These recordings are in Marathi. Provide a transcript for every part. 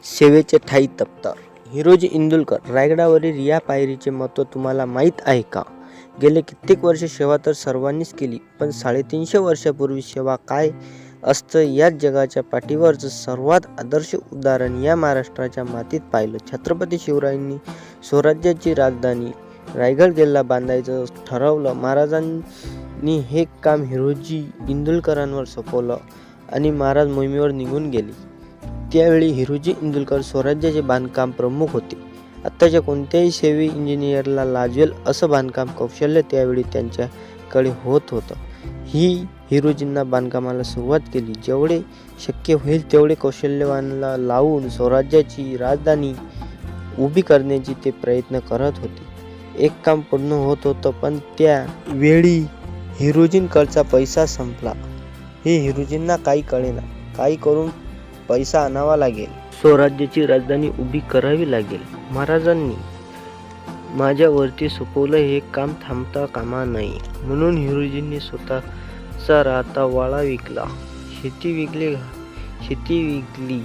सेवेचे ठाई दप्तर. हिरोजी इंदुलकर. रायगडावरील या पायरीचे महत्त्व तुम्हाला माहीत आहे का? गेले कित्येक वर्षे सेवा तर सर्वांनीच केली, पण 350 वर्षापूर्वी सेवा काय असतं याच जगाच्या पाठीवरचं सर्वात आदर्श उदाहरण या महाराष्ट्राच्या मातीत पाहिलं. छत्रपती शिवरायांनी स्वराज्याची राजधानी रायगड किल्ला बांधायचं ठरवलं. महाराजांनी हे काम हिरोजी इंदुलकरांवर सोपवलं आणि महाराज मोहिमेवर निघून गेले. त्यावेळी हिरोजी इंदुलकर स्वराज्याचे बांधकाम प्रमुख होते. आत्ताच्या कोणत्याही सेवी इंजिनियरला लाजवेल असं बांधकाम कौशल्य त्यावेळी त्यांच्याकडे होतं. हिरोजींना बांधकामाला सुरुवात केली. जेवढे शक्य होईल तेवढे कौशल्यवानाला लावून स्वराज्याची राजधानी उभी करण्याची ते प्रयत्न करत होते. एक काम पूर्ण होत होतं, पण त्या वेळी हिरोजींकडचा पैसा संपला. हे हिरोजींना काही कळेना. काही करून पैसा आणावा लागेल. स्वराज्याची राजधानी उभी करावी लागेल. महाराजांनी माझ्यावरती सोपवलं हे काम थांबता कामा नये, म्हणून हिरोजींनी स्वतःचा राहता वाडा विकला, शेती विकली,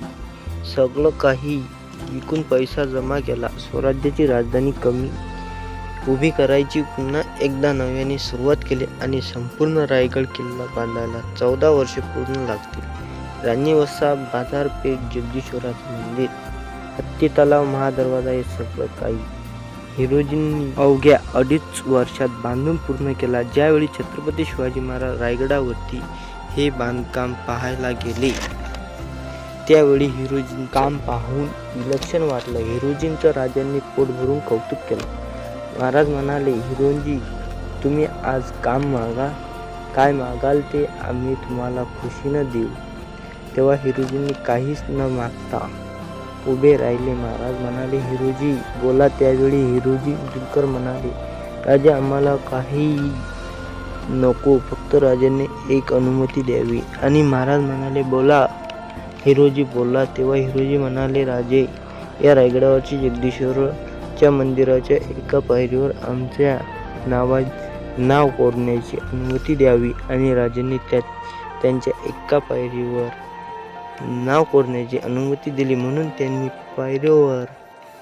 सगळं काही विकून पैसा जमा केला. स्वराज्याची राजधानी उभी करायची पुन्हा एकदा नव्याने सुरुवात केली आणि संपूर्ण रायगड किल्ला बांधायला 14 वर्षे पूर्ण लागतील. राणी वसा, बाजारपेठ, जगदीश्वराचं मंदिर, हत्ती तलाव, महादरवाजा हे सगळं काही हिरोजींनी अवघ्या 2.5 वर्षात बांधून पूर्ण केला. ज्यावेळी छत्रपती शिवाजी महाराज रायगडावरती हे बांधकाम पाहायला गेले, त्यावेळी हिरोजींचं काम पाहून विलक्षण वाटलं. हिरोजींचं राजांनी पोट भरून कौतुक केलं. महाराज म्हणाले, हिरोजी, तुम्ही आज काय मागाल ते आम्ही तुम्हाला खुशीनं देऊ. तेव्हा हिरोजींनी काहीच न मागता उभे राहिले. महाराज म्हणाले, हिरोजी बोला. त्यावेळी हिरोजी इंदुलकर म्हणाले, राजा, आम्हाला काही नको, फक्त राजाने एक अनुमती द्यावी. आणि महाराज म्हणाले, बोला. हिरोजी बोला. तेव्हा हिरोजी म्हणाले, राजे, या रायगडावरची जगदीश्वराच्या मंदिराच्या एका पायरीवर आमच्या नाव कोरण्याची अनुमती द्यावी. आणि राजांनी त्यांच्या एका पायरीवर नाव कोरण्याची अनुमती दिली. म्हणून त्यांनी पायरीवर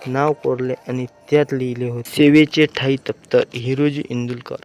नाव कोरले आणि त्यात लिहिले होते, सेवेचे ठाई दप्तर, हिरोजी इंदुलकर.